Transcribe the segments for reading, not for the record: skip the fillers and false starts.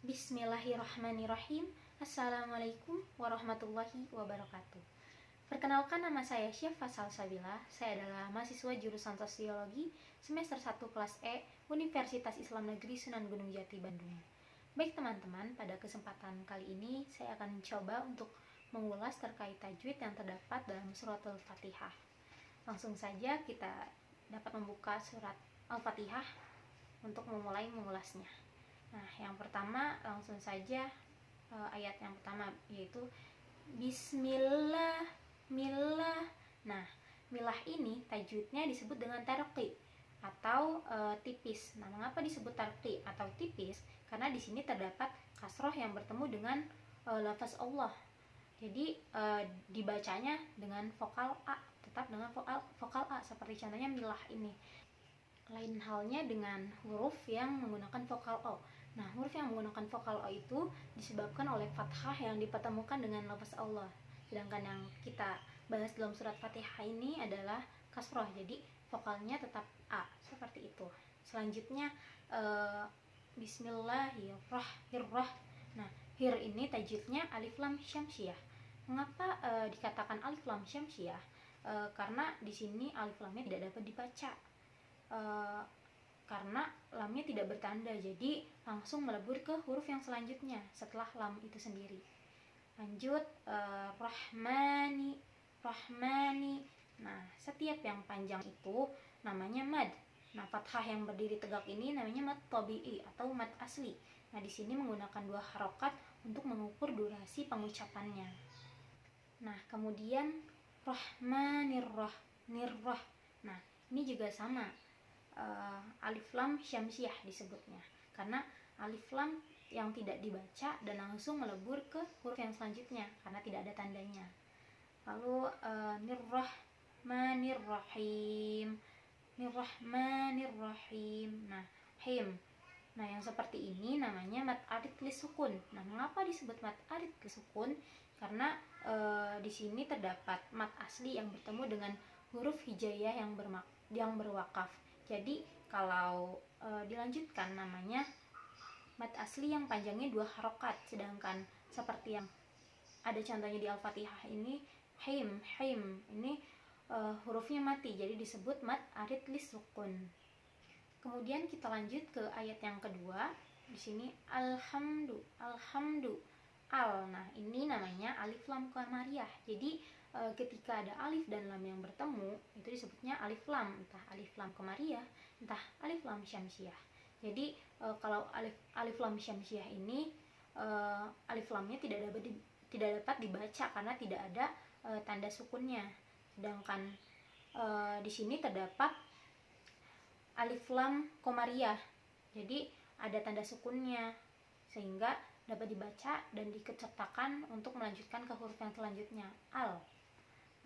Bismillahirrahmanirrahim. Assalamualaikum warahmatullahi wabarakatuh. Perkenalkan, nama saya Syifa Salsabila. Saya adalah mahasiswa jurusan Sosiologi semester 1 kelas E Universitas Islam Negeri Sunan Gunung Jati, Bandung. Baik teman-teman, pada kesempatan kali ini saya akan mencoba untuk mengulas terkait tajwid yang terdapat dalam suratul Fatihah. Langsung saja kita dapat membuka surat Al-Fatihah untuk memulai mengulasnya. Nah, yang pertama langsung saja ayat yang pertama, yaitu Bismillah, milah. Nah, milah ini tajwidnya disebut dengan tarqi atau tipis. Nah, mengapa disebut tarqi atau tipis? Karena di sini terdapat kasroh yang bertemu dengan lafaz Allah. Jadi dibacanya dengan vokal A, tetap dengan vokal A, seperti contohnya milah ini. Lain halnya dengan huruf yang menggunakan vokal O. Nah, huruf yang menggunakan vokal O itu disebabkan oleh fathah yang dipertemukan dengan lafaz Allah. Sedangkan yang kita bahas dalam surat Fatihah ini adalah kasroh, jadi vokalnya tetap A, seperti itu. Selanjutnya Bismillahirrahmanirrahim. Nah, hir ini tajwidnya alif lam syamsiah. Mengapa dikatakan alif lam syamsiah? Karena di sini alif lamnya tidak dapat dibaca. Karena lamnya tidak bertanda, jadi langsung melebur ke huruf yang selanjutnya setelah lam itu sendiri. Lanjut rahmani. Nah, setiap yang panjang itu namanya mad. Nah, fathah yang berdiri tegak ini namanya mad tabi'i atau mad asli. Nah, di sini menggunakan 2 harokat untuk mengukur durasi pengucapannya. Nah, kemudian rahmanirrah. Nah, ini juga sama. Alif lam syamsiah disebutnya karena alif lam yang tidak dibaca dan langsung melebur ke huruf yang selanjutnya karena tidak ada tandanya. Lalu nirrahmanirrahim. Nah, him. Nah, yang seperti ini namanya mad arid lisukun. Nah, mengapa disebut mad arid lisukun? Karena di sini terdapat mad asli yang bertemu dengan huruf hijaiyah yang berwakaf. Jadi kalau dilanjutkan namanya mad asli yang panjangnya 2 harokat. Sedangkan seperti yang ada contohnya di Al-Fatihah ini, him ini hurufnya mati, jadi disebut mad arid lisukun. Kemudian kita lanjut ke ayat yang kedua. Di sini alhamdu. Nah, ini namanya alif lam qamariyah. Jadi ketika ada alif dan lam yang bertemu, itu disebutnya alif lam, entah alif lam qamariyah, entah alif lam syamsiah. Jadi kalau alif lam syamsiah ini alif lamnya tidak dapat dibaca karena tidak ada tanda sukunnya. Sedangkan di sini terdapat alif lam qamariyah. Jadi ada tanda sukunnya sehingga dapat dibaca dan dikecertakan untuk melanjutkan ke huruf yang selanjutnya, al.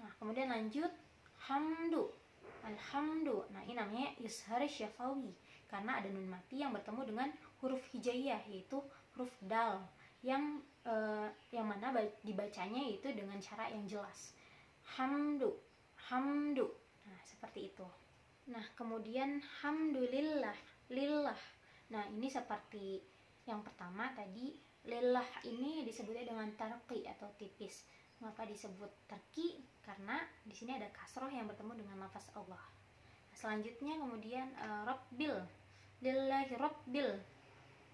Nah, kemudian lanjut alhamdu. Nah, ini namanya ishar syafawi karena ada nun mati yang bertemu dengan huruf hijaiyah, yaitu huruf dal yang mana dibacanya itu dengan cara yang jelas, hamdu. Nah, seperti itu. Nah, kemudian hamdulillah, lillah. Nah, ini seperti yang pertama tadi, lillah ini disebutnya dengan tarqi atau tipis. Mengapa disebut tarqi? Karena di sini ada kasroh yang bertemu dengan lafaz Allah. Nah, selanjutnya kemudian rabbil, lillahi rabbil.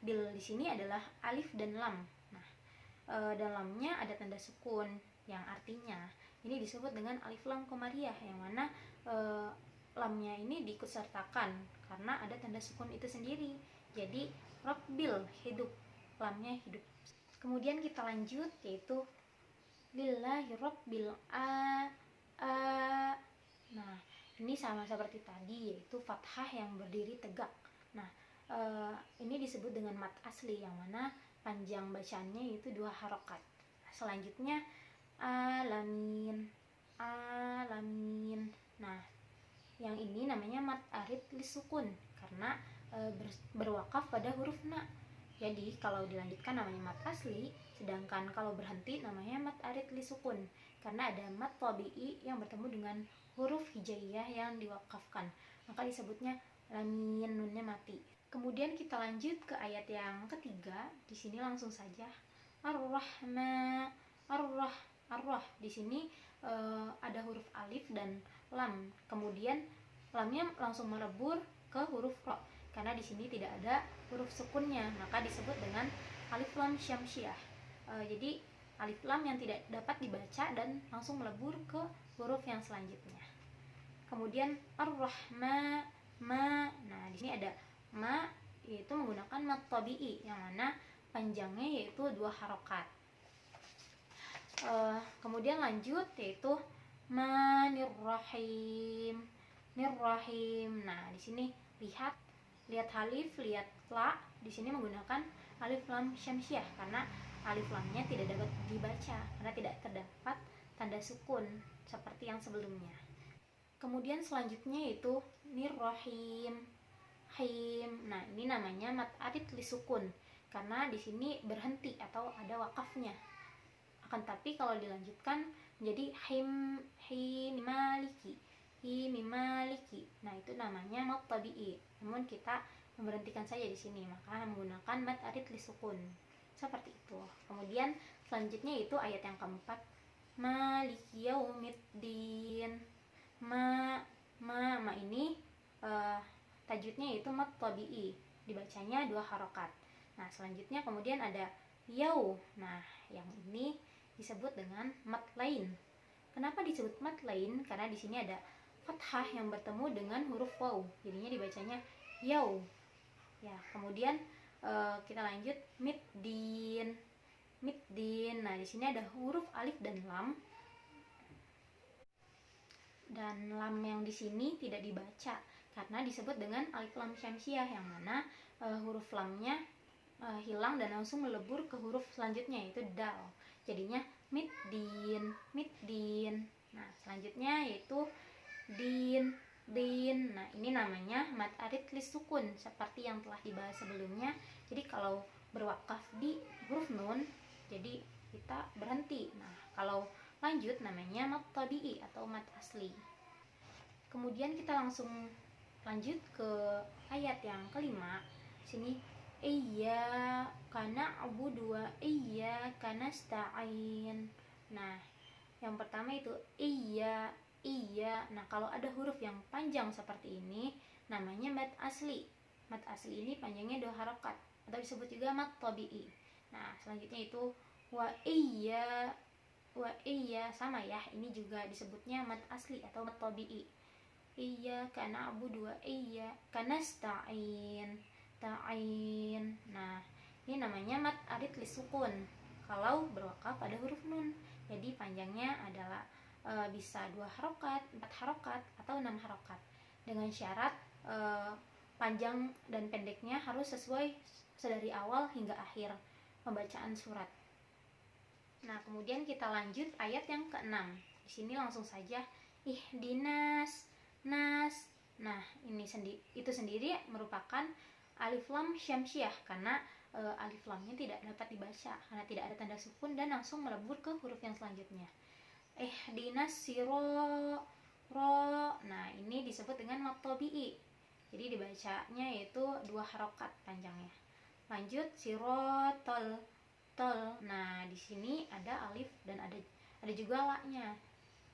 Bil di sini adalah alif dan lam. Nah, dalamnya ada tanda sukun yang artinya ini disebut dengan alif lam qamariyah, yang mana lamnya ini diikutsertakan karena ada tanda sukun itu sendiri. Jadi rabbil, hidup, lamnya hidup. Kemudian kita lanjut, yaitu lillahi rabbil Nah, ini sama seperti tadi, yaitu fathah yang berdiri tegak. Nah, ini disebut dengan mad asli, yang mana panjang bacaannya yaitu 2 harokat. Selanjutnya alamin. Nah, yang ini namanya mad arid lisukun karena berwakaf pada huruf na. Jadi kalau dilanjutkan namanya mad asli, sedangkan kalau berhenti namanya mad arid lisukun karena ada mad tabi'i yang bertemu dengan huruf hijaiyah yang diwakafkan, maka disebutnya lamin, nunnya mati. Kemudian kita lanjut ke ayat yang ketiga. Di sini langsung saja ar-rahma, ar-rah. Di sini ada huruf alif dan lam. Kemudian lamnya langsung melebur ke huruf ro. Karena di sini tidak ada huruf sukunnya, maka disebut dengan alif lam syamsiah. Jadi alif lam yang tidak dapat dibaca dan langsung melebur ke huruf yang selanjutnya. Kemudian ar-rahma, ma. Nah, di sini ada ma, yaitu menggunakan mat tabi'i yang mana panjangnya yaitu 2 harokat. Kemudian lanjut yaitu manirrahim, nirrahim. Nah, di sini lihat alif, lihat la. Di sini menggunakan alif lam syamsiah karena alif lamnya tidak dapat dibaca karena tidak terdapat tanda sukun seperti yang sebelumnya. Kemudian selanjutnya yaitu nirrahim, him. Nah, ini namanya mat arid lisukun karena di sini berhenti atau ada wakafnya. Akan tapi kalau dilanjutkan menjadi him maliki, him maliki. Nah, itu namanya mat tabi'i. Namun kita memberhentikan saja di sini, maka menggunakan mat arid lisukun. Seperti itu. Kemudian selanjutnya itu ayat yang keempat, maliki yaumiddin. Ma ini tajwidnya yaitu mat tabi'i, dibacanya 2 harokat. Nah, selanjutnya kemudian ada yau. Nah, yang ini disebut dengan mat lain. Kenapa disebut mat lain? Karena di sini ada fathah yang bertemu dengan huruf waw, jadinya dibacanya yau. Ya, kemudian kita lanjut middin. Nah, di sini ada huruf alif dan lam. Dan lam yang di sini tidak dibaca karena disebut dengan alif lam syamsiah yang mana huruf lamnya hilang dan langsung melebur ke huruf selanjutnya yaitu dal. Jadinya middin. Nah, selanjutnya yaitu din. Nah, ini namanya mat arid lisukun seperti yang telah dibahas sebelumnya. Jadi kalau berwakaf di huruf nun, jadi kita berhenti. Nah, kalau lanjut namanya mat tabi'i atau mat asli. Kemudian kita langsung lanjut ke ayat yang kelima. Sini iyyaka na'budu wa iyyaka nasta'in. Nah, yang pertama itu iya. Nah, kalau ada huruf yang panjang seperti ini namanya mat asli. Mat asli ini panjangnya 2 harokat atau disebut juga mat tabi'i. Nah, selanjutnya itu wa iya sama ya, ini juga disebutnya mat asli atau mat tabi'i. Iyyaka na'budu wa iyyaka nasta'in. Nah, ini namanya mat arid lisukun kalau berwakaf pada huruf nun. Jadi panjangnya adalah bisa 2 harokat, 4 harokat atau 6 harokat dengan syarat panjang dan pendeknya harus sesuai dari awal hingga akhir pembacaan surat. Nah, kemudian kita lanjut ayat yang ke-6. Di sini langsung saja ihdinas, nas. Nah, itu sendiri merupakan alif lam syamsiah karena alif lamnya tidak dapat dibaca karena tidak ada tanda sukun dan langsung melebur ke huruf yang selanjutnya. Ihdinas siro ro. Nah, ini disebut dengan mat tabi'i. Jadi dibacanya yaitu 2 harokat panjangnya. Lanjut sirotol. Nah, di sini ada alif dan ada juga la-nya.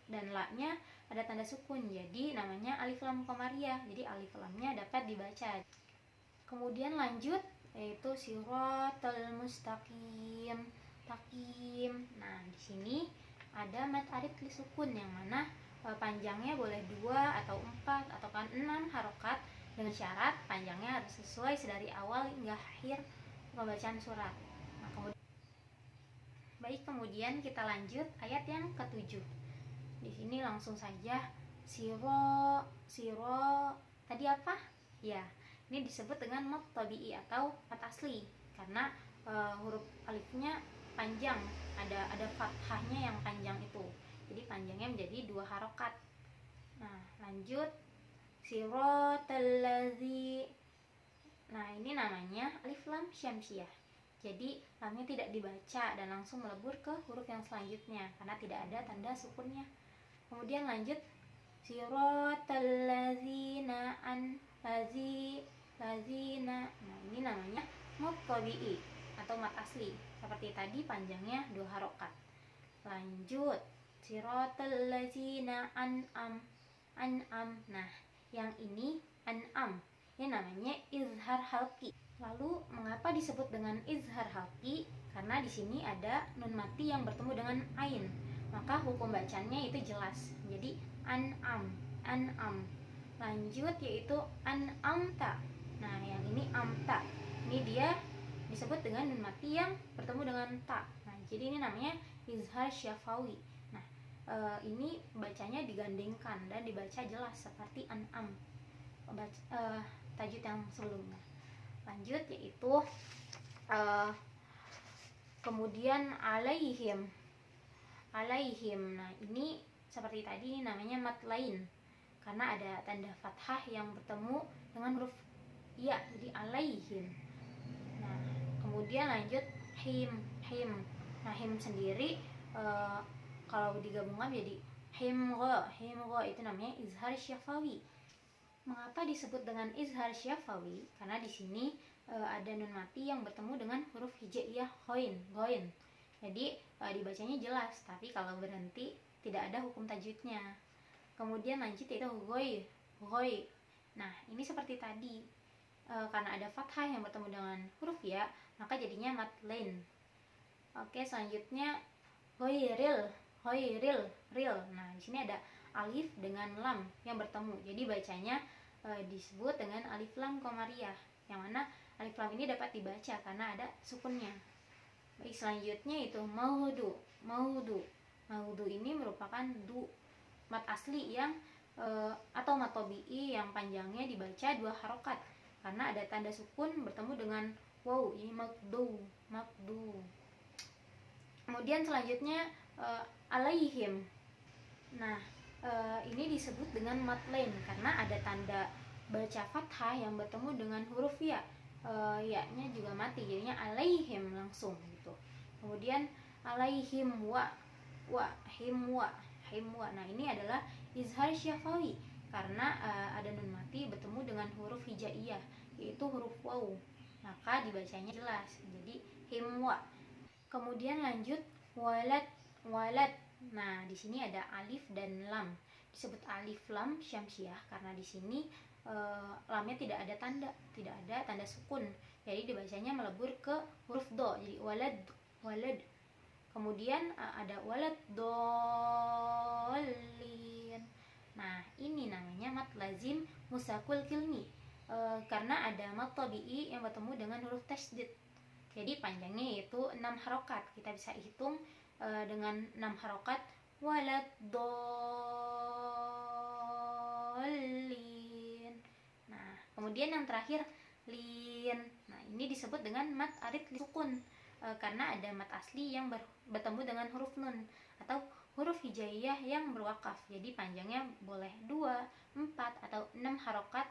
Dan la-nya ada tanda sukun. Jadi namanya alif lam qamariyah. Jadi alif lamnya dapat dibaca. Kemudian lanjut yaitu sirotol mustaqim. Nah, di sini ada mat arid lisukun yang mana panjangnya boleh 2 atau 4 atau 6 harokat dengan syarat panjangnya harus sesuai dari awal hingga akhir pembacaan surat. Nah, kemudian kita lanjut ayat yang ke-7. Di sini langsung saja siro tadi apa? Ya, ini disebut dengan mat tabi'i atau mat asli karena huruf alifnya panjang, ada fathahnya yang panjang itu. Jadi panjangnya menjadi 2 harokat. Nah, lanjut sirotal ladzi. Nah, ini namanya alif lam syamsiah. Jadi lamnya tidak dibaca dan langsung melebur ke huruf yang selanjutnya karena tidak ada tanda sukunnya. Kemudian lanjut siratal ladzina lazina. Nah, ini namanya mad tabi'i atau mad asli. Seperti tadi panjangnya 2 harokat. Lanjut, siratal lazina an'am. Nah, yang ini an'am. Ini namanya izhar halqi. Lalu mengapa disebut dengan izhar halqi? Karena di sini ada nun mati yang bertemu dengan ain. Maka hukum bacanya itu jelas. Jadi an'am. Lanjut yaitu an'amta. Nah, yang ini amta. Ini dia disebut dengan nun mati yang bertemu dengan ta. Nah, jadi ini namanya izhar syafawi. Nah, ini bacanya digandengkan dan dibaca jelas seperti an'am. Tajwid yang sebelumnya. Lanjut yaitu kemudian alaihim. Nah, ini seperti tadi namanya mad lain karena ada tanda fathah yang bertemu dengan huruf ya, jadi alaihim. Nah, kemudian lanjut him. Nah, him sendiri kalau digabungkan jadi himgha. Itu namanya izhar syafawi. Mengapa disebut dengan izhar syafawi? Karena di sini ada nun mati yang bertemu dengan huruf hijaiyah ghain. Jadi dibacanya jelas, tapi kalau berhenti tidak ada hukum tajwidnya. Kemudian lanjut yaitu ghoi. Nah, ini seperti tadi. Karena ada fathah yang bertemu dengan huruf ya, maka jadinya mad lain. Oke, selanjutnya ghairil. Nah, di sini ada alif dengan lam yang bertemu. Jadi bacanya disebut dengan alif lam qamariyah. Yang mana alif lam ini dapat dibaca karena ada sukunnya. Baik, selanjutnya itu maudu. Maudu ini merupakan mad asli yang atau mad tabi'i yang panjangnya dibaca 2 harokat karena ada tanda sukun bertemu dengan waw, ini makdu. Kemudian selanjutnya alaihim. Nah, ini disebut dengan mad lain karena ada tanda baca fathah yang bertemu dengan huruf ya. Ya-nya juga mati, jadinya alaihim langsung gitu. Kemudian alaihim wa. Nah, ini adalah izhar syafawi karena ada nun mati bertemu dengan huruf hijaiyah yaitu huruf waw. Maka dibacanya jelas. Jadi himwa. Kemudian lanjut walad. Nah, di sini ada alif dan lam. Disebut alif lam syamsiah karena di sini lamnya tidak ada tanda sukun. Jadi dibacanya melebur ke huruf do. Jadi walad. Kemudian ada walad dolin. Nah, ini namanya mad lazim musakul kilmi. Karena ada mad tabi'i yang bertemu dengan huruf tasydid. Jadi panjangnya yaitu 6 harokat. Kita bisa hitung dengan 6 harokat walad dolin. Nah, kemudian yang terakhir lin. Nah, ini disebut dengan mad arid sukun karena ada mad asli yang bertemu dengan huruf nun atau huruf hijaiyah yang berwakaf. Jadi panjangnya boleh 2, 4 atau 6 harokat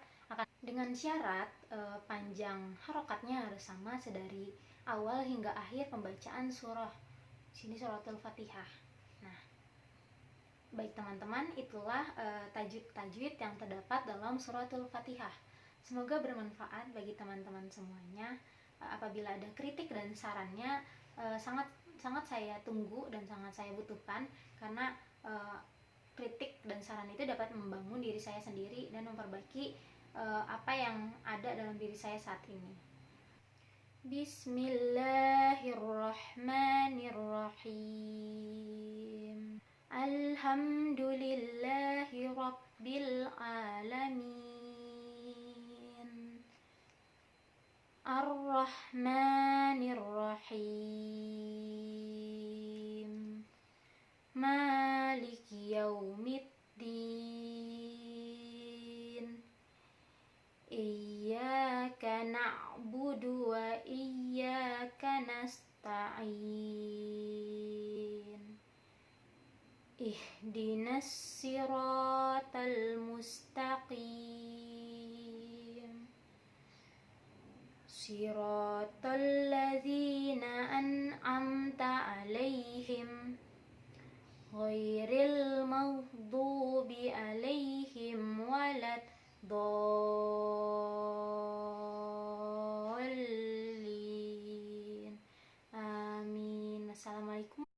dengan syarat panjang harokatnya harus sama sedari awal hingga akhir pembacaan surah. Sini suratul Fatihah. Nah, baik teman-teman, itulah tajwid yang terdapat dalam suratul Fatihah. Semoga bermanfaat bagi teman-teman semuanya. Apabila ada kritik dan sarannya, sangat saya tunggu dan sangat saya butuhkan karena kritik dan saran itu dapat membangun diri saya sendiri dan memperbaiki apa yang ada dalam diri saya saat ini. Bismillahirrahmanirrahim. Alhamdulillahi rabbil alamin. Ar-Rahmanir-Rahim. Maliki yaumiddin. Iyyaka na'budu wa iyyaka nasta'in. Ihdinas siratal mustaqim. Siratal ladzina an'amta 'alaihim ghairil maghdubi 'alaihim waladdallin. Wassalamualaikum